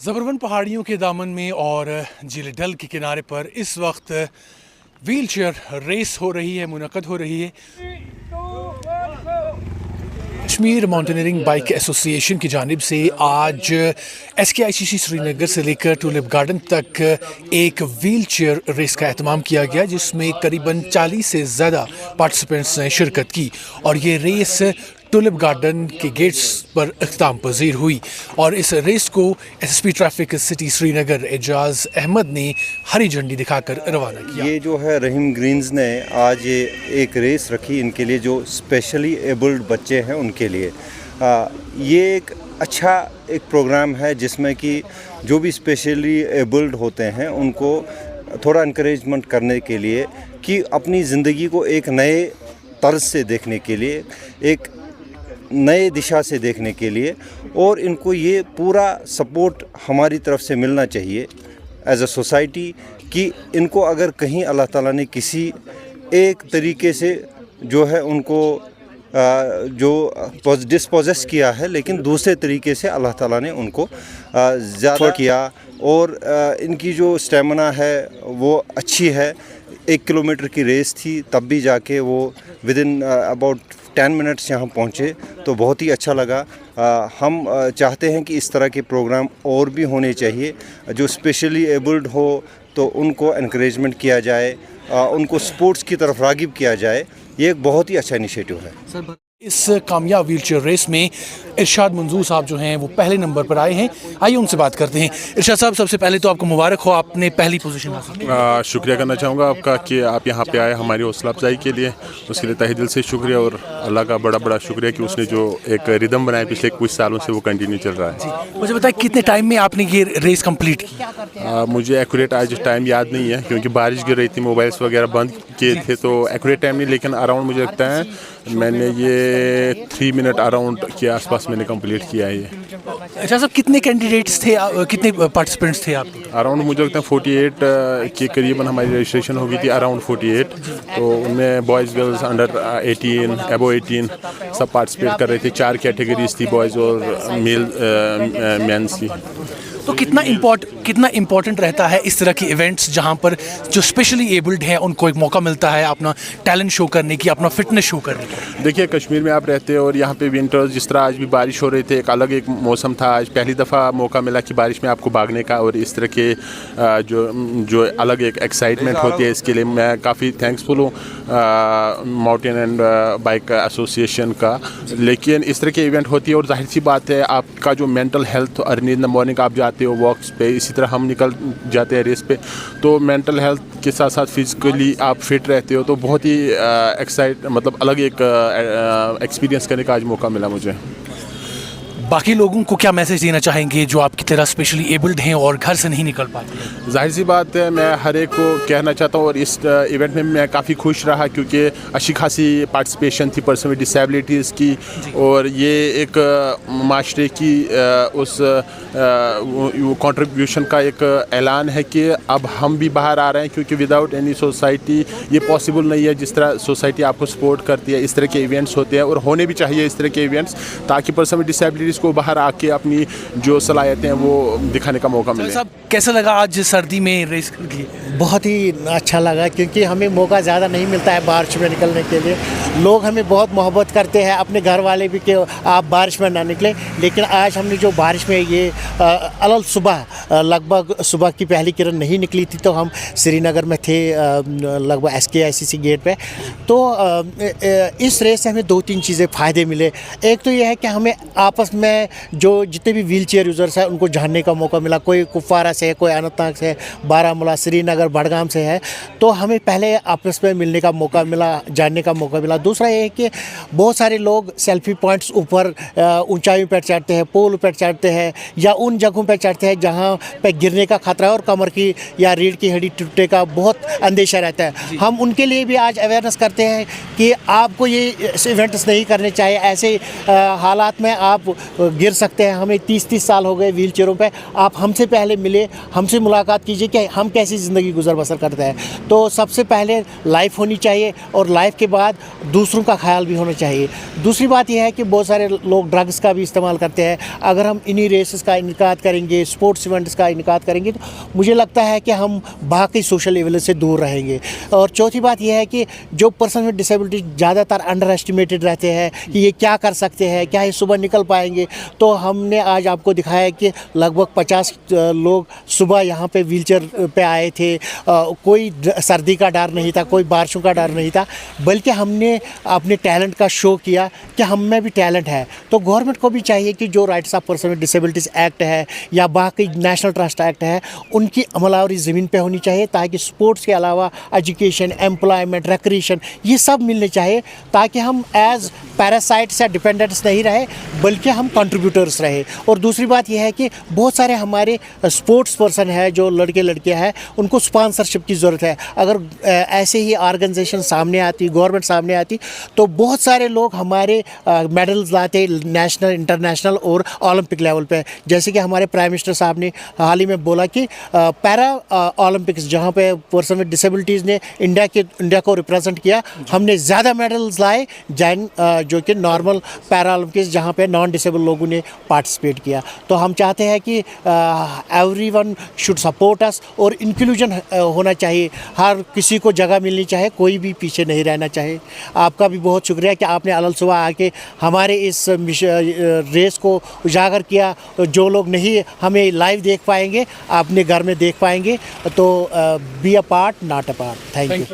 ज़बरवन पहाड़ियों के दामन में और झील डल के किनारे पर इस वक्त व्हील चेयर रेस हो रही है, मुनक़द हो रही है। कश्मीर माउंटेनियरिंग बाइक एसोसिएशन की जानिब से आज SKICC श्रीनगर से लेकर टूलिप गार्डन तक एक व्हील चेयर रेस का एहतमाम किया गया, जिसमें करीबन 40 से ज़्यादा पार्टिसिपेंट्स ने शिरकत की और ये रेस टूलिप गार्डन के गेट्स पर इख्तिताम पजीर हुई। और इस रेस को SSP traffic city Srinagar Ejaz Ahmad ने हरी झंडी दिखाकर रवाना किया। ये जो है रहीम ग्रीन्स ने आज ये एक रेस रखी इनके लिए, जो स्पेशली एबल्ड बच्चे हैं उनके लिए। ये एक अच्छा एक प्रोग्राम है जिसमें कि जो भी स्पेशली एबल्ड होते हैं उनको थोड़ा इनकरेजमेंट करने के लिए कि अपनी ज़िंदगी को एक नए तर्ज से देखने के लिए, एक नए दिशा से देखने के लिए, और इनको ये पूरा सपोर्ट हमारी तरफ से मिलना चाहिए एज अ सोसाइटी कि इनको अगर कहीं अल्लाह ताला ने किसी एक तरीके से जो है उनको जो डिस्पोजेस किया है, लेकिन दूसरे तरीके से अल्लाह ताला ने उनको ज़्यादा किया और इनकी जो स्टेमिना है वो अच्छी है। 1 किलोमीटर की रेस थी, तब भी जाके वो विदिन अबाउट 10 मिनट्स यहाँ पहुँचे, तो बहुत ही अच्छा लगा। हम चाहते हैं कि इस तरह के प्रोग्राम और भी होने चाहिए, जो स्पेशली एबल्ड हो तो उनको एनकरेजमेंट किया जाए, उनको स्पोर्ट्स की तरफ रागिब किया जाए। ये एक बहुत ही अच्छा इनिशिएटिव है। इस कामयाब व्हील चेयर रेस में इरशाद मंजूर साहब जो हैं वो पहले नंबर पर आए हैं। आइए उनसे बात करते हैं। इरशाद साहब, सबसे पहले तो आपको मुबारक हो, आपने पहली पोजीशन हासिल की। शुक्रिया करना चाहूँगा आपका कि आप यहाँ पे आए हमारी हौसला अफजाई के लिए, उसके लिए तहे दिल से शुक्रिया। और अल्लाह का बड़ा बड़ा शुक्रिया कि उसने जो एक रिदम बनाया पिछले कुछ सालों से वो कंटिन्यू चल रहा है। मुझे बताएं कितने टाइम में आपने ये रेस कम्प्लीट की? मुझे एक्यूरेट आज टाइम याद नहीं है क्योंकि बारिश गिर रही थी, मोबाइल्स वगैरह बंद किए थे, तो एक्यूरेट टाइम नहीं, लेकिन अराउंड मुझे लगता है मैंने ये 3 मिनट अराउंड के आसपास मैंने कंप्लीट किया है ये। अच्छा साहब, कितने कैंडिडेट्स थे, कितने पार्टिसिपेंट्स थे आप? अराउंड मुझे लगता है 48 के करीबन हमारी रजिस्ट्रेशन हो गई थी, अराउंड 48। तो उनमें बॉयज़ गर्ल्स अंडर 18 एबो 18 सब पार्टिसिपेट कर रहे थे। 4 कैटेगरीज थी, बॉयज़ और मेंस की। तो कितना इम्पोर्टेंट रहता है इस तरह के इवेंट्स जहां पर जो स्पेशली एबल्ड हैं उनको एक मौका मिलता है अपना टैलेंट शो करने की, अपना फिटनेस शो करने की? देखिए, कश्मीर में आप रहते हो और यहाँ पे विंटर्स जिस तरह आज भी बारिश हो रही थी, एक अलग एक मौसम था। आज पहली दफ़ा मौका मिला कि बारिश में आपको भागने का, और इस तरह के जो अलग एक एक्साइटमेंट होती है, इसके लिए मैं काफ़ी थैंक्सफुल हूँ माउंटेन एंड बाइक एसोसिएशन का। लेकिन इस तरह के इवेंट होती है और जाहिर सी बात है आपका जो mental health, early in the morning आप जाते हो वॉक्स पे, इसी तरह हम निकल जाते हैं रेस पे, तो मेंटल हेल्थ के साथ साथ फिजिकली आप फिट रहते हो, तो बहुत ही मतलब अलग एक एक्सपीरियंस करने का आज मौका मिला मुझे। बाकी लोगों को क्या मैसेज देना चाहेंगे जो आपकी तरह स्पेशली एबल्ड हैं और घर से नहीं निकल पाते? जाहिर सी बात है, मैं हर एक को कहना चाहता हूँ, और इस इवेंट में मैं काफ़ी खुश रहा क्योंकि अच्छी खासी पार्टिसिपेशन थी पर्सन विद डिसेबिलिटीज़ की, और ये एक माशरे की उस कंट्रीब्यूशन का एक ऐलान है कि अब हम भी बाहर आ रहे हैं, क्योंकि विदाउट एनी सोसाइटी ये पॉसिबल नहीं है। जिस तरह सोसाइटी आपको सपोर्ट करती है, इस तरह के इवेंट्स होते हैं और होने भी चाहिए इस तरह के इवेंट्स, ताकि पर्सन विद डिसेबिलिटीज़ को बाहर आके अपनी जो सलाहियतें हैं वो दिखाने का मौका मिले। साहब, कैसा लगा आज सर्दी में रेस की? बहुत ही अच्छा लगा क्योंकि हमें मौका ज़्यादा नहीं मिलता है बारिश में निकलने के लिए। लोग हमें बहुत मोहब्बत करते हैं, अपने घर वाले भी, कि आप बारिश में ना निकलें। लेकिन आज हमने जो बारिश में ये अलग सुबह लगभग सुबह की पहली किरण नहीं निकली थी, तो हम श्रीनगर में थे लगभग SKICC गेट पे। तो इस रेस से हमें 2-3 चीज़ें फ़ायदे मिले। एक तो ये है कि हमें आपस में जो जितने भी व्हील चेयर यूज़र्स हैं उनको जानने का मौका मिला। कोई कुपवारा से है, कोई अनंतनाग से है, बारामूला, श्रीनगर, बडगाम से है, तो हमें पहले आपस में मिलने का मौका मिला, जानने का मौका मिला। दूसरा ये है कि बहुत सारे लोग सेल्फी पॉइंट्स ऊपर ऊंचाइयों पर चढ़ते हैं, पोल पर चढ़ते हैं, या उन जगहों पर चढ़ते हैं जहाँ पे गिरने का खतरा है और कमर की या रीढ़ की हड्डी टूटने का बहुत अंदेशा रहता है। हम उनके लिए भी आज अवेयरनेस करते हैं कि आपको ये इवेंट्स नहीं करने चाहिए। ऐसे हालात में आप गिर सकते हैं। हमें 30-30 साल हो गए व्हील चेयरों पे। आप हमसे पहले मिले, हमसे मुलाकात कीजिए कि हम कैसी ज़िंदगी गुजर बसर करते हैं। तो सबसे पहले लाइफ होनी चाहिए और लाइफ के बाद दूसरों का ख्याल भी होना चाहिए। दूसरी बात यह है कि बहुत सारे लोग ड्रग्स का भी इस्तेमाल करते हैं। अगर हम इन्हीं रेसेस का इनकाद करेंगे, स्पोर्ट्स इवेंट्स का इनकाद करेंगे, तो मुझे लगता है कि हम बाकी सोशल इवेंट से दूर रहेंगे। और चौथी बात यह है कि जो पर्सन विद डिसेबिलिटी ज़्यादातर अंडर एस्टिमेटेड रहते हैं कि ये क्या कर सकते हैं, क्या ये सुबह निकल पाएंगे। तो हमने आज आपको दिखाया कि लगभग 50 लोग सुबह यहाँ पे व्हीलचेयर पे आए थे। कोई सर्दी का डर नहीं था, कोई बारिशों का डर नहीं था, बल्कि हमने अपने टैलेंट का शो किया कि हम में भी टैलेंट है। तो गवर्नमेंट को भी चाहिए कि जो rights of person with disabilities act है या बाकी नेशनल ट्रस्ट एक्ट है, उनकी अमलावरी ज़मीन पे होनी चाहिए, ताकि स्पोर्ट्स के अलावा एजुकेशन, एम्प्लॉयमेंट, रिक्रिएशन ये सब मिलने चाहिए, ताकि हम एज पैरासाइट्स या डिपेंडेंट्स नहीं रहे, बल्कि हम कंट्रीब्यूटर्स रहे। और दूसरी बात यह है कि बहुत सारे हमारे स्पोर्ट्स पर्सन है, जो लड़के लड़कियां हैं, उनको स्पॉन्सरशिप की ज़रूरत है। अगर ऐसे ही ऑर्गेनाइजेशन सामने आती, गवर्नमेंट सामने आती, तो बहुत सारे लोग हमारे मेडल्स लाते नेशनल, इंटरनेशनल और ओलंपिक लेवल पे। जैसे कि हमारे प्राइम मिनिस्टर साहब ने हाल ही में बोला कि पैरा ओलंपिक्स, जहाँ पे पर्सन विद डिसेबिलिटीज़ ने इंडिया को रिप्रेजेंट किया, हमने ज़्यादा मेडल्स लाए जो कि नॉर्मल पैरा ओलंपिक्स, जहाँ पे नॉन डिसेबल लोगों ने पार्टिसिपेट किया। तो हम चाहते हैं कि एवरीवन शुड सपोर्ट अस और इंक्लूजन होना चाहिए, हर किसी को जगह मिलनी चाहिए, कोई भी पीछे नहीं रहना चाहिए। आपका भी बहुत शुक्रिया कि आपने अलग सुबह आके हमारे इस रेस को उजागर किया। जो लोग नहीं हमें लाइव देख पाएंगे, अपने घर में देख पाएंगे, तो be a part not a part. Thank you.